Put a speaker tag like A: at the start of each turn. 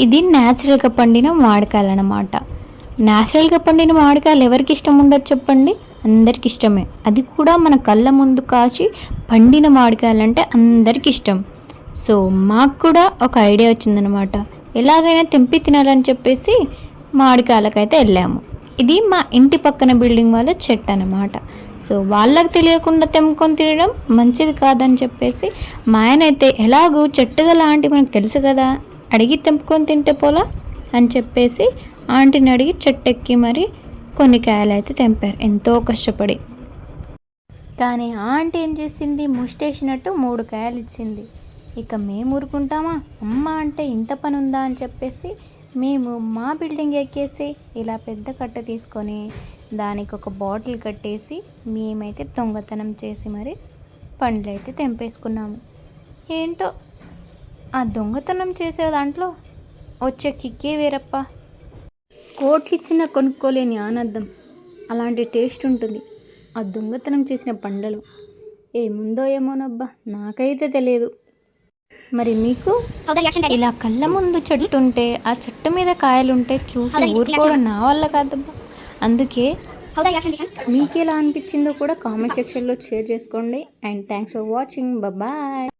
A: ఇది న్యాచురల్గా పండిన మామిడికాయలు అన్నమాట. న్యాచురల్గా పండిన మామిడికాయలు ఎవరికి ఇష్టం ఉండదు చెప్పండి? అందరికి ఇష్టమే. అది కూడా మన కళ్ళ ముందు కాచి పండిన మామిడికాయలు అంటే అందరికి ఇష్టం. సో మాకు కూడా ఒక ఐడియా వచ్చిందనమాట. ఎలాగైనా తెంపి తినాలని చెప్పేసి మామిడికాయలకైతే వెళ్ళాము. ఇది మా ఇంటి పక్కన బిల్డింగ్ వాళ్ళ చెట్టు అనమాట. సో వాళ్ళకి తెలియకుండా తెంపుకొని తినడం మంచిది కాదని చెప్పేసి మా ఆయన అయితే ఎలాగో చెట్టుగా లాంటి మనకు తెలుసు కదా, అడిగి తెంపుకొని తింటే పోలా అని చెప్పేసి ఆంటీని అడిగి చెట్టు ఎక్కి మరి కొన్ని కాయలు అయితే తెంపారు ఎంతో కష్టపడి. కానీ ఆంటీ ఏం చేసింది, ముష్టేసినట్టు 3 కాయలు ఇచ్చింది. ఇక మేము ఊరుకుంటామా, అమ్మ అంటే ఇంత పని ఉందా అని చెప్పేసి మేము మా బిల్డింగ్ ఎక్కేసి ఇలా పెద్ద కట్ట తీసుకొని దానికి ఒక బాటిల్ కట్టేసి మేమైతే దొంగతనం చేసి మరి పండ్లు అయితే తెంపేసుకున్నాము. ఏంటో ఆ దొంగతనం చేసే దాంట్లో వచ్చే కిక్కే వేరప్ప. కోట్లు ఇచ్చినా కొనుక్కోలేని ఆనందం, అలాంటి టేస్ట్ ఉంటుంది ఆ దొంగతనం చేసిన పండ్లలో. ఏముందో ఏమోనబ్బా, నాకైతే తెలియదు. మరి మీకు ఇలా కళ్ళ ముందు చెట్టు ఉంటే ఆ చెట్టు మీద కాయలుంటే చూసి ఊరుకోవడం నా వల్ల కాదబ్బా. అందుకే మీకు ఎలా అనిపించిందో కూడా కామెంట్ సెక్షన్లో షేర్ చేసుకోండి. And thanks for watching. Bye.